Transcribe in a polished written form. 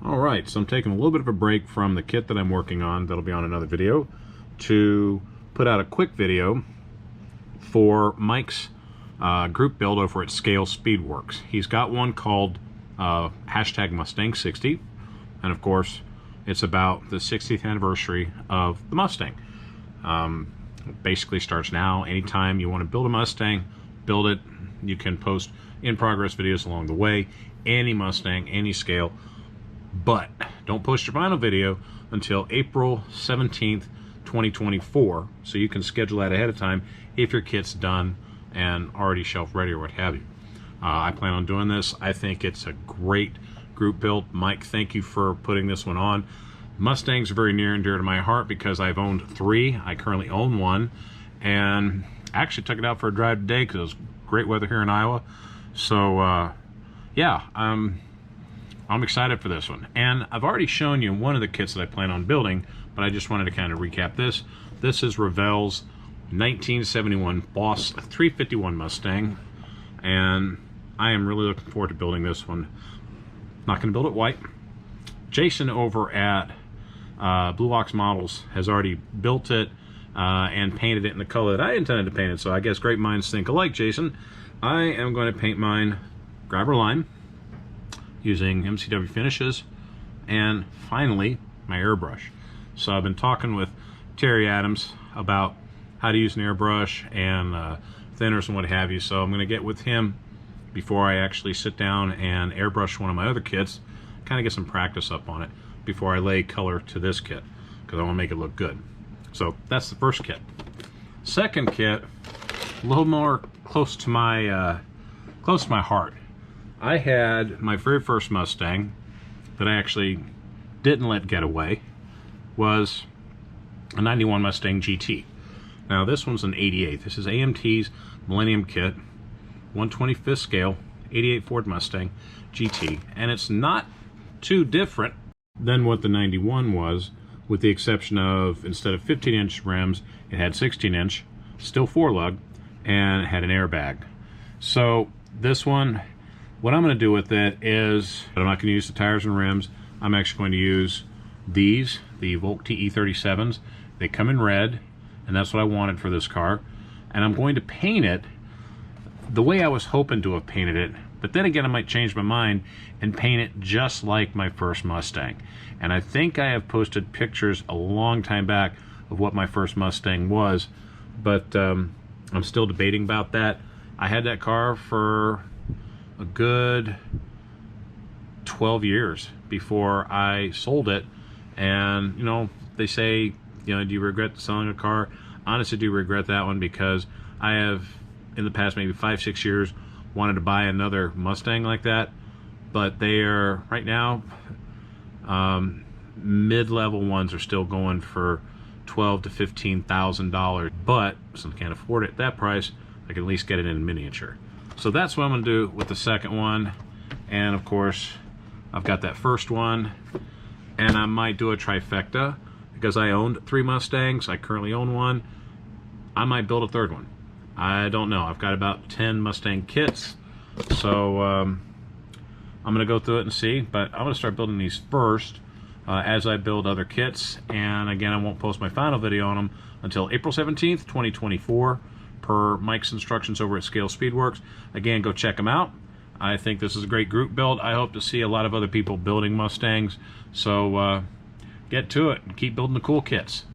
Alright, so I'm taking a little bit of a break from the kit that I'm working on, that'll be on another video, to put out a quick video for Mike's group build over at Scale Speedworks. He's got one called hashtag Mustang 60, and of course it's about the 60th anniversary of the Mustang. It basically starts now. Anytime you want to build a Mustang, build it. You can post in progress videos along the way, any Mustang, any scale, but don't post your final video until April 17th 2024, so you can schedule that ahead of time if your kit's done and already shelf ready or what have you. I plan on doing this. I think it's a great group build. Mike, thank you for putting this one on. Mustangs are very near and dear to my heart because I've owned 3. I currently own one, and I actually took it out for a drive today because it was great weather here in Iowa. So yeah, I'm excited for this one. And I've already shown you one of the kits that I plan on building, but I just wanted to kind of recap this. This is Revell's 1971 Boss 351 Mustang, and I am really looking forward to building this one. Not going to build it white. Jason over at Blue Ox Models has already built it and painted it in the color that I intended to paint it, so I guess great minds think alike, Jason. I am going to paint mine Grabber Lime using MCW finishes, and finally my airbrush. So I've been talking with Terry Adams about how to use an airbrush and thinners and what have you, so I'm going to get with him before I actually sit down and airbrush one of my other kits, kind of get some practice up on it before I lay color to this kit, because I want to make it look good. So that's the first kit. Second kit, a little more close to my heart. I had my very first Mustang that I actually didn't let get away, was a 91 Mustang GT. Now this one's an 88. This is AMT's Millennium Kit, 125th scale, 88 Ford Mustang GT, and it's not too different than what the 91 was, with the exception of instead of 15-inch rims, it had 16-inch, still 4-lug, and it had an airbag. So this one, what I'm going to do with it is, I'm not going to use the tires and rims. I'm actually going to use these, the Volk TE37s. They come in red, and that's what I wanted for this car. And I'm going to paint it the way I was hoping to have painted it, but then again I might change my mind and paint it just like my first Mustang. And I think I have posted pictures a long time back of what my first Mustang was, but I'm still debating about that. I had that car for a good 12 years before I sold it, and you know, they say, you know, do you regret selling a car? Honestly, do regret that one, because I have in the past maybe 5-6 years wanted to buy another Mustang like that, but they are right now mid-level ones are still going for $12,000 to $15,000, but since I can't afford it at that price, I can at least get it in miniature. So that's what I'm going to do with the second one. And of course I've got that first one, and I might do a trifecta because I owned 3 Mustangs. I currently own one. I might build a third one. I don't know. I've got about 10 Mustang kits, so I'm going to go through it and see, but I'm going to start building these first as I build other kits. And again, I won't post my final video on them until April 17th 2024 per Mike's instructions over at Scale Speedworks. Again, go check them out. I think this is a great group build. I hope to see a lot of other people building Mustangs, so get to it and keep building the cool kits.